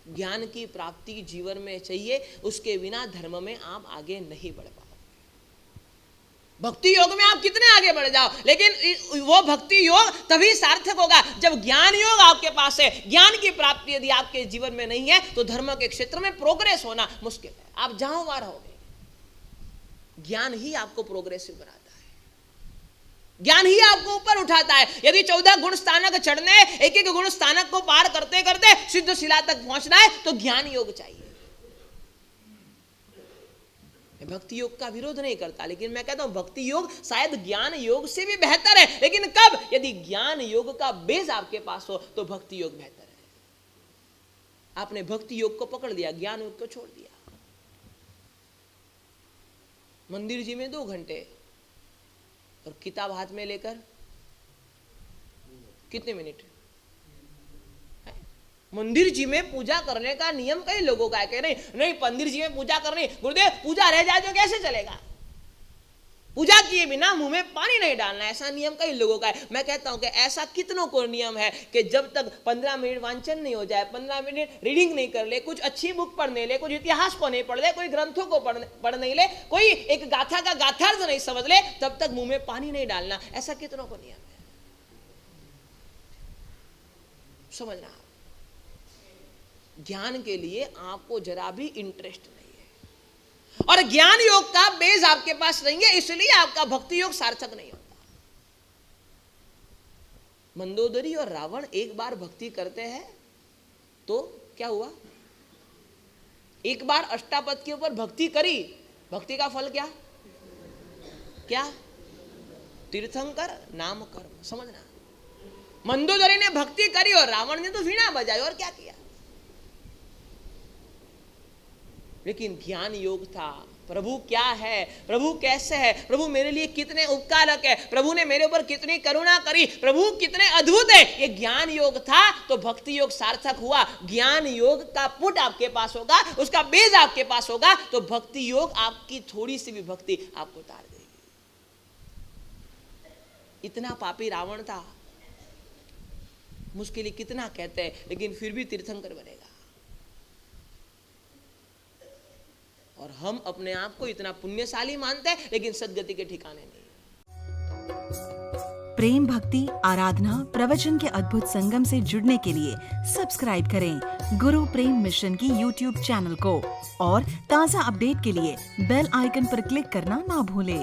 ज्ञान की प्राप्ति जीवन में चाहिए, उसके बिना धर्म में आप आगे नहीं बढ़ पाओ। भक्ति योग में आप कितने आगे बढ़ जाओ, लेकिन वो भक्ति योग तभी सार्थक होगा जब ज्ञान योग आपके पास है। ज्ञान की प्राप्ति यदि आपके जीवन में नहीं है तो धर्म के क्षेत्र में प्रोग्रेस होना मुश्किल है। आप जहां वहां रहोगे। ज्ञान ही आपको प्रोग्रेसिव बनाता है, ज्ञान ही आपको ऊपर उठाता है। यदि 14 गुण स्थानक चढ़ने, एक एक गुण स्थानक को पार करते करते सिद्ध शिला तक पहुंचना है तो ज्ञान योग चाहिए। भक्ति योग का विरोध नहीं करता, लेकिन मैं कहता हूं भक्ति योग शायद ज्ञान योग से भी बेहतर है। लेकिन कब? यदि ज्ञान योग का बेस आपके पास हो तो भक्ति योग बेहतर है। आपने भक्ति योग को पकड़ लिया, ज्ञान योग को छोड़ दिया। मंदिर जी में 2 घंटे और किताब हाथ में लेकर कितने मिनट? मंदिर जी में पूजा करने का नियम कई लोगों का है कि नहीं मंदिर जी में पूजा करनी, गुरुदेव पूजा रह जाए तो कैसे चलेगा, पूजा किए बिना मुंह में पानी नहीं डालना, ऐसा नियम कई लोगों का है। मैं कहता हूं कि ऐसा कितनों को नियम है कि जब तक 15 मिनट वांचन नहीं हो जाए, 15 मिनट रीडिंग नहीं कर ले, कुछ अच्छी बुक पढ़ नहीं ले, कुछ इतिहास को नहीं पढ़ ले, कोई ग्रंथों को पढ़ नहीं ले, कोई एक गाथा का गाथार्थ नहीं समझ ले, तब तक मुंह में पानी नहीं डालना। ऐसा कितनों को नियम है, समझना। ज्ञान के लिए आपको जरा भी इंटरेस्ट नहीं है और ज्ञान योग का बेस आपके पास नहीं है, इसलिए आपका भक्ति योग सार्थक नहीं होता। मंदोदरी और रावण एक बार भक्ति करते हैं तो क्या हुआ? एक बार अष्टापद के ऊपर भक्ति करी, भक्ति का फल क्या? क्या? तीर्थंकर नाम कर्म। समझना, मंदोदरी ने भक्ति करी और रावण ने तो वीणा बजाई और क्या किया। लेकिन ज्ञान योग था। प्रभु क्या है, प्रभु कैसे है, प्रभु मेरे लिए कितने उपकारक है, प्रभु ने मेरे ऊपर कितनी करुणा करी, प्रभु कितने अद्भुत है, ये ज्ञान योग था तो भक्ति योग सार्थक हुआ। ज्ञान योग का पुट आपके पास होगा, उसका बेस आपके पास होगा तो भक्ति योग आपकी थोड़ी सी भी भक्ति आपको उतार देगी। इतना पापी रावण था, मुश्किल कितना कहते हैं, लेकिन फिर भी तीर्थंकर बनेगा। और हम अपने आप को इतना पुण्यशाली मानते हैं, लेकिन सद्गति के ठिकाने नहीं। प्रेम, भक्ति, आराधना, प्रवचन के अद्भुत संगम से जुड़ने के लिए सब्सक्राइब करें गुरु प्रेम मिशन की YouTube चैनल को और ताज़ा अपडेट के लिए बेल आइकन पर क्लिक करना ना भूलें।